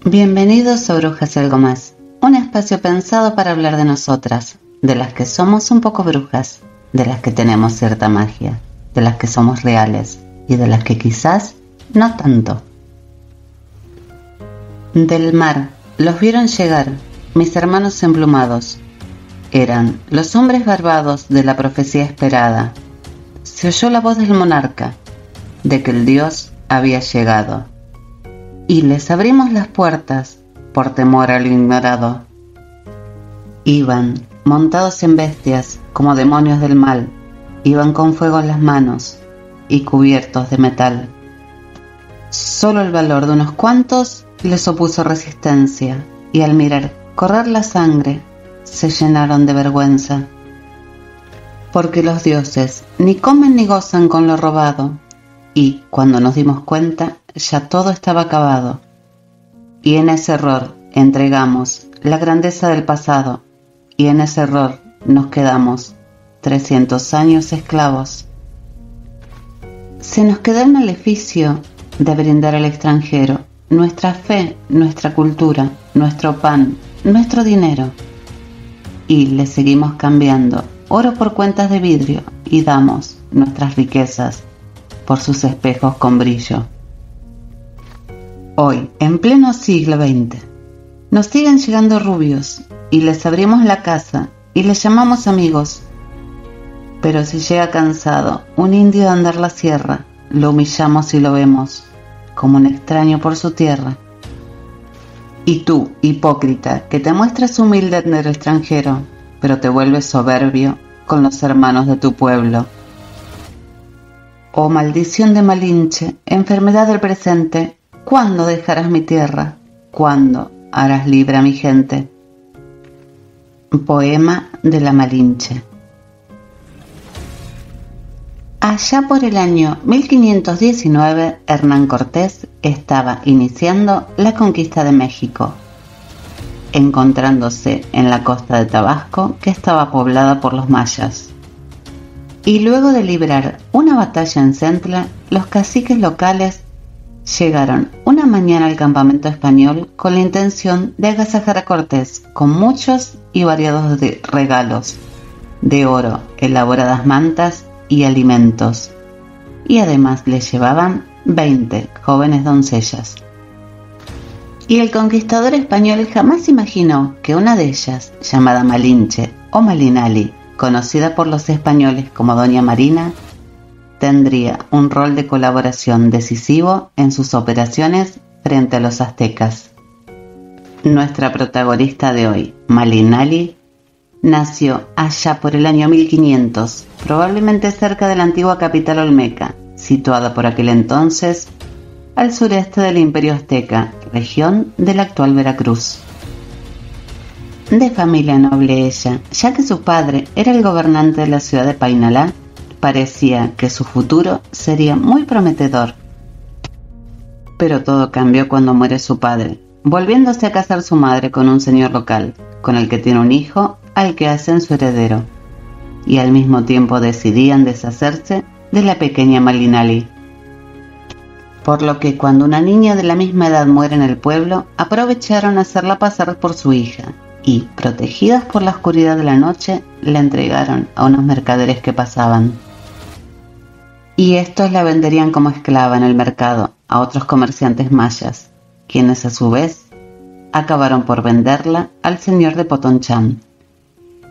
Bienvenidos a Brujas y Algo Más, un espacio pensado para hablar de nosotras, de las que somos un poco brujas, de las que tenemos cierta magia, de las que somos reales y de las que quizás no tanto. Del mar, los vieron llegar, mis hermanos emplumados. Eran los hombres barbados de la profecía esperada. Se oyó la voz del monarca, de que el dios había llegado. Y les abrimos las puertas por temor a lo ignorado. Iban montados en bestias como demonios del mal, iban con fuego en las manos y cubiertos de metal. Solo el valor de unos cuantos les opuso resistencia, y al mirar correr la sangre se llenaron de vergüenza. Porque los dioses ni comen ni gozan con lo robado, y cuando nos dimos cuenta ya todo estaba acabado. Y en ese error entregamos la grandeza del pasado, y en ese error nos quedamos 300 años esclavos. Se nos quedó el maleficio de brindar al extranjero nuestra fe, nuestra cultura, nuestro pan, nuestro dinero. Y le seguimos cambiando oro por cuentas de vidrio y damos nuestras riquezas por sus espejos con brillo. Hoy, en pleno siglo XX, nos siguen llegando rubios y les abrimos la casa y les llamamos amigos. Pero si llega cansado un indio de andar la sierra, lo humillamos y lo vemos como un extraño por su tierra. Y tú, hipócrita, que te muestras humilde en el extranjero, pero te vuelves soberbio con los hermanos de tu pueblo. Oh maldición de Malinche, enfermedad del presente, ¿cuándo dejarás mi tierra? ¿Cuándo harás libre a mi gente? Poema de la Malinche. Allá por el año 1519, Hernán Cortés estaba iniciando la conquista de México, encontrándose en la costa de Tabasco, que estaba poblada por los mayas. Y luego de librar una batalla en Centla, los caciques locales llegaron una mañana al campamento español con la intención de agasajar a Cortés con muchos y variados regalos de oro, elaboradas mantas y alimentos, y además le llevaban 20 jóvenes doncellas. Y el conquistador español jamás imaginó que una de ellas, llamada Malinche o Malinali, conocida por los españoles como Doña Marina, tendría un rol de colaboración decisivo en sus operaciones frente a los aztecas. Nuestra protagonista de hoy, Malinali, nació allá por el año 1500, probablemente cerca de la antigua capital olmeca, situada por aquel entonces al sureste del Imperio Azteca, región de la actual Veracruz. De familia noble ella, ya que su padre era el gobernante de la ciudad de Painalá, parecía que su futuro sería muy prometedor. Pero todo cambió cuando muere su padre, volviéndose a casar su madre con un señor local, con el que tiene un hijo al que hacen su heredero, y al mismo tiempo decidían deshacerse de la pequeña Malinali. Por lo que cuando una niña de la misma edad muere en el pueblo, aprovecharon a hacerla pasar por su hija, y, protegidas por la oscuridad de la noche, la entregaron a unos mercaderes que pasaban. Y estos la venderían como esclava en el mercado a otros comerciantes mayas, quienes a su vez acabaron por venderla al señor de Potonchán,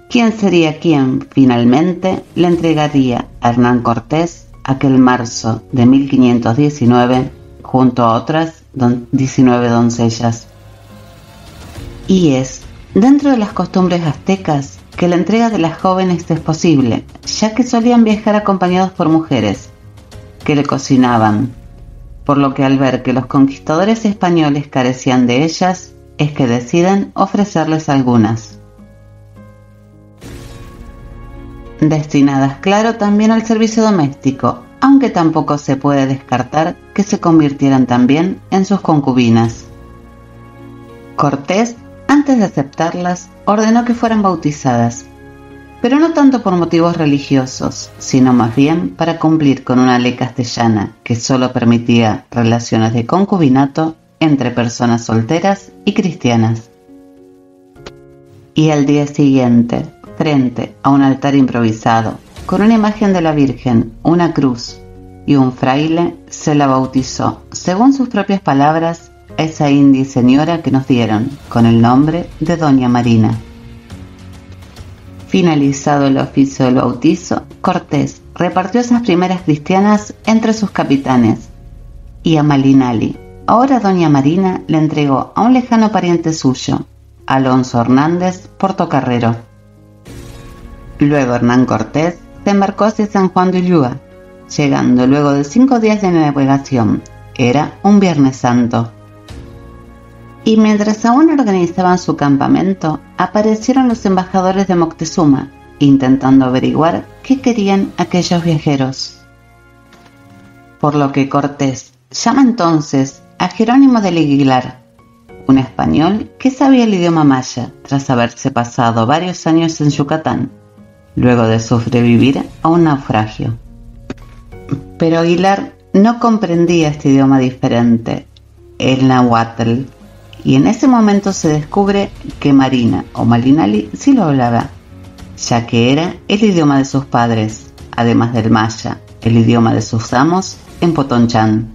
quien sería quien finalmente le entregaría a Hernán Cortés aquel marzo de 1519 junto a otras 19 doncellas. Y es dentro de las costumbres aztecas que la entrega de las jóvenes es posible, ya que solían viajar acompañados por mujeres que le cocinaban, por lo que al ver que los conquistadores españoles carecían de ellas, es que deciden ofrecerles algunas. Destinadas, claro, también al servicio doméstico, aunque tampoco se puede descartar que se convirtieran también en sus concubinas. Cortés, antes de aceptarlas, ordenó que fueran bautizadas, pero no tanto por motivos religiosos, sino más bien para cumplir con una ley castellana que solo permitía relaciones de concubinato entre personas solteras y cristianas. Y al día siguiente, frente a un altar improvisado, con una imagen de la Virgen, una cruz y un fraile, se la bautizó, según sus propias palabras, a esa india señora que nos dieron, con el nombre de Doña Marina. Finalizado el oficio del bautizo, Cortés repartió esas primeras cristianas entre sus capitanes, y a Malinali, ahora Doña Marina, le entregó a un lejano pariente suyo, Alonso Hernández Portocarrero. Luego Hernán Cortés se embarcó hacia San Juan de Ulúa, llegando luego de 5 días de navegación. Era un Viernes Santo. Y mientras aún organizaban su campamento, aparecieron los embajadores de Moctezuma, intentando averiguar qué querían aquellos viajeros. Por lo que Cortés llama entonces a Jerónimo de Aguilar, un español que sabía el idioma maya tras haberse pasado varios años en Yucatán, luego de sobrevivir a un naufragio. Pero Aguilar no comprendía este idioma diferente, el náhuatl, y en ese momento se descubre que Marina o Malinali sí lo hablaba, ya que era el idioma de sus padres, además del maya, el idioma de sus amos en Potonchán.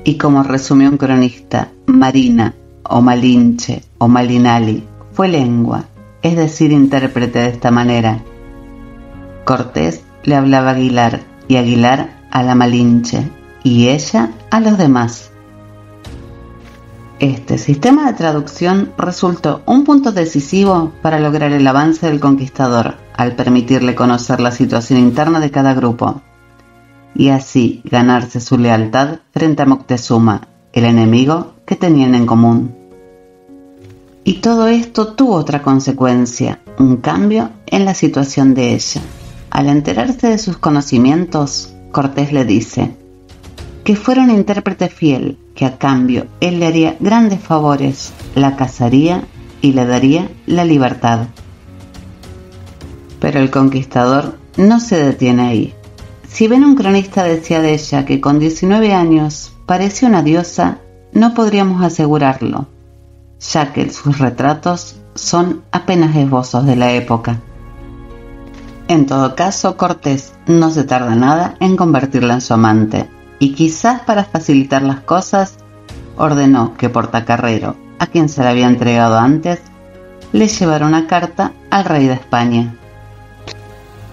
Y como resumió un cronista, Marina o Malinche o Malinali fue lengua, es decir, intérprete de esta manera. Cortés le hablaba a Aguilar y Aguilar a la Malinche y ella a los demás. Este sistema de traducción resultó un punto decisivo para lograr el avance del conquistador, al permitirle conocer la situación interna de cada grupo, y así ganarse su lealtad frente a Moctezuma, el enemigo que tenían en común. Y todo esto tuvo otra consecuencia, un cambio en la situación de ella. Al enterarse de sus conocimientos, Cortés le dice que fuera un intérprete fiel, que a cambio él le haría grandes favores, la casaría y le daría la libertad. Pero el conquistador no se detiene ahí. Si bien un cronista decía de ella que con 19 años parecía una diosa, no podríamos asegurarlo, ya que sus retratos son apenas esbozos de la época. En todo caso, Cortés no se tarda nada en convertirla en su amante, y quizás para facilitar las cosas, ordenó que Portocarrero, a quien se la había entregado antes, le llevara una carta al rey de España.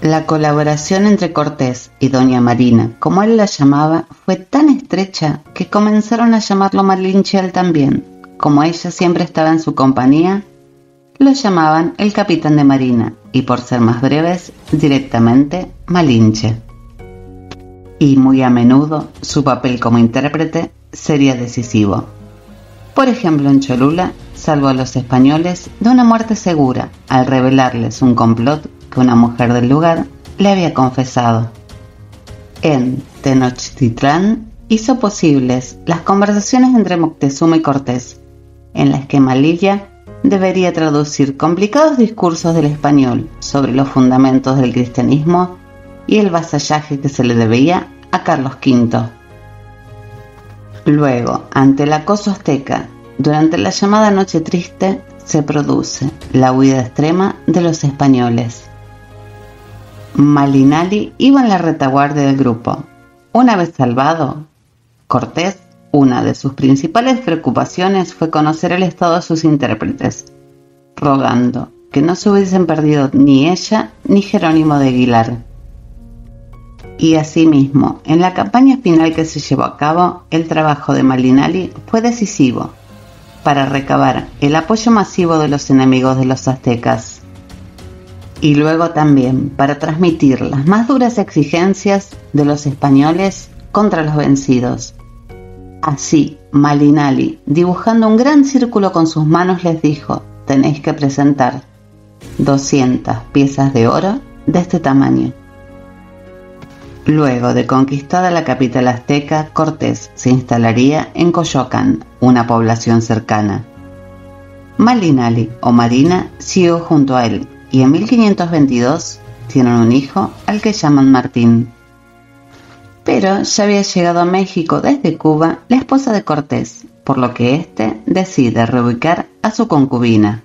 La colaboración entre Cortés y Doña Marina, como él la llamaba, fue tan estrecha que comenzaron a llamarlo Malinche él también. Como ella siempre estaba en su compañía, lo llamaban el capitán de marina y, por ser más breves, directamente Malinche. Y muy a menudo su papel como intérprete sería decisivo. Por ejemplo, en Cholula salvó a los españoles de una muerte segura al revelarles un complot que una mujer del lugar le había confesado. En Tenochtitlán hizo posibles las conversaciones entre Moctezuma y Cortés, en las que Malilla debería traducir complicados discursos del español sobre los fundamentos del cristianismo y el vasallaje que se le debía a Carlos V. Luego, ante el acoso azteca, durante la llamada Noche Triste, se produce la huida extrema de los españoles. Malinali iba en la retaguardia del grupo. Una vez salvado, Cortés, una de sus principales preocupaciones fue conocer el estado de sus intérpretes, rogando que no se hubiesen perdido ni ella ni Jerónimo de Aguilar. Y asimismo, en la campaña final que se llevó a cabo, el trabajo de Malinali fue decisivo para recabar el apoyo masivo de los enemigos de los aztecas, y luego también para transmitir las más duras exigencias de los españoles contra los vencidos. Así, Malinali, dibujando un gran círculo con sus manos, les dijo: tenéis que presentar 200 piezas de oro de este tamaño. Luego de conquistada la capital azteca, Cortés se instalaría en Coyoacán, una población cercana. Malinali o Marina siguió junto a él y en 1522 tienen un hijo al que llaman Martín. Pero ya había llegado a México desde Cuba la esposa de Cortés, por lo que éste decide reubicar a su concubina.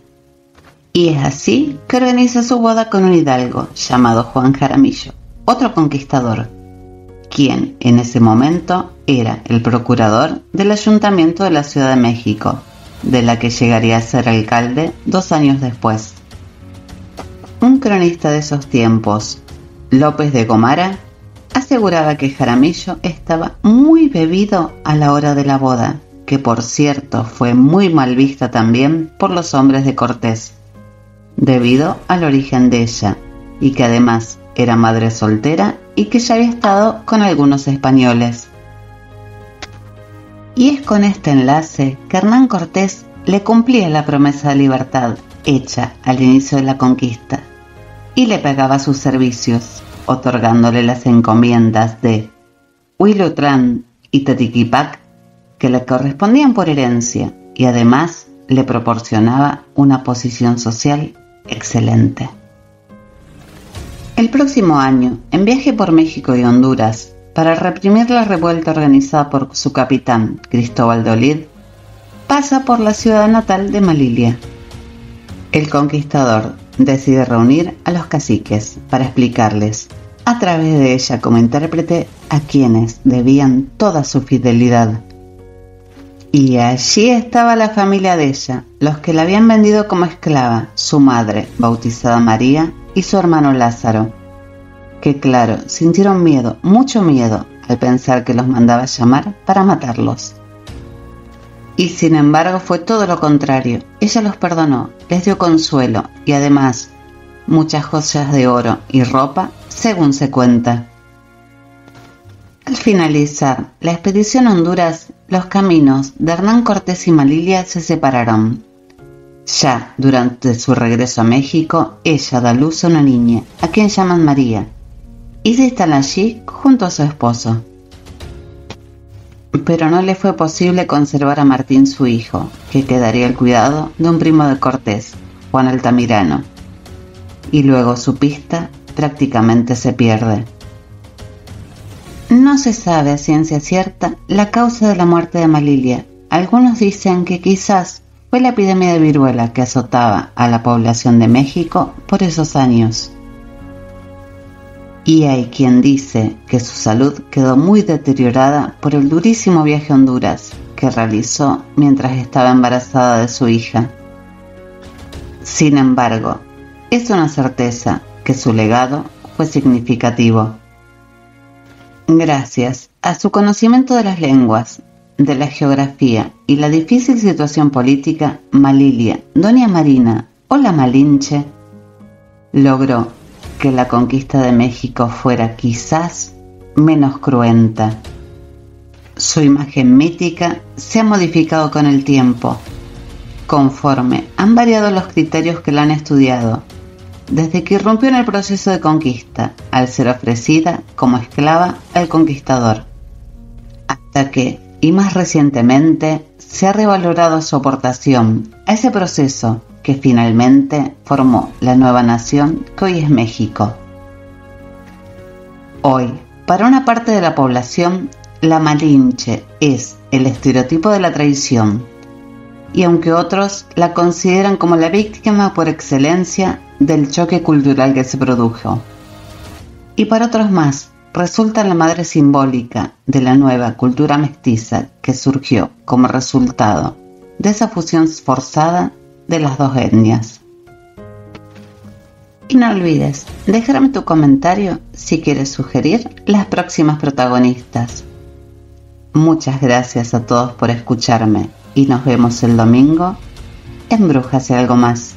Y es así que organiza su boda con un hidalgo llamado Juan Jaramillo, otro conquistador, quien en ese momento era el procurador del Ayuntamiento de la Ciudad de México, de la que llegaría a ser alcalde 2 años después. Un cronista de esos tiempos, López de Gomara, aseguraba que Jaramillo estaba muy bebido a la hora de la boda, que por cierto fue muy mal vista también por los hombres de Cortés, debido al origen de ella, y que además era madre soltera y que ya había estado con algunos españoles. Y es con este enlace que Hernán Cortés le cumplía la promesa de libertad hecha al inicio de la conquista y le pagaba sus servicios, otorgándole las encomiendas de Huilotlán y Tequitipac que le correspondían por herencia, y además le proporcionaba una posición social excelente. El próximo año, en viaje por México y Honduras para reprimir la revuelta organizada por su capitán, Cristóbal de Olid, pasa por la ciudad natal de Malilia. El conquistador decide reunir a los caciques para explicarles, a través de ella como intérprete, a quienes debían toda su fidelidad. Y allí estaba la familia de ella, los que la habían vendido como esclava, su madre, bautizada María, y su hermano Lázaro, que claro, sintieron miedo, mucho miedo, al pensar que los mandaba llamar para matarlos. Y sin embargo fue todo lo contrario. Ella los perdonó, les dio consuelo y además muchas joyas de oro y ropa, según se cuenta. Al finalizar la expedición a Honduras, los caminos de Hernán Cortés y Malilia se separaron. Ya durante su regreso a México, ella da luz a una niña, a quien llaman María, y se instala allí junto a su esposo. Pero no le fue posible conservar a Martín, su hijo, que quedaría al cuidado de un primo de Cortés, Juan Altamirano, y luego su pista prácticamente se pierde. No se sabe a ciencia cierta la causa de la muerte de Malilia. Algunos dicen que quizás fue la epidemia de viruela que azotaba a la población de México por esos años. Y hay quien dice que su salud quedó muy deteriorada por el durísimo viaje a Honduras que realizó mientras estaba embarazada de su hija. Sin embargo, es una certeza que su legado fue significativo. Gracias a su conocimiento de las lenguas, de la geografía y la difícil situación política, Malilia, Doña Marina o la Malinche logró que la conquista de México fuera quizás menos cruenta. Su imagen mítica se ha modificado con el tiempo, conforme han variado los criterios que la han estudiado, desde que irrumpió en el proceso de conquista, al ser ofrecida como esclava al conquistador, hasta que, y más recientemente, se ha revalorado su aportación a ese proceso que finalmente formó la nueva nación que hoy es México. Hoy, para una parte de la población, la Malinche es el estereotipo de la traición, y aunque otros la consideran como la víctima por excelencia del choque cultural que se produjo. Y para otros más, resulta la madre simbólica de la nueva cultura mestiza que surgió como resultado de esa fusión forzada de las dos etnias. Y no olvides dejarme tu comentario si quieres sugerir las próximas protagonistas. Muchas gracias a todos por escucharme y nos vemos el domingo en Brujas y algo más.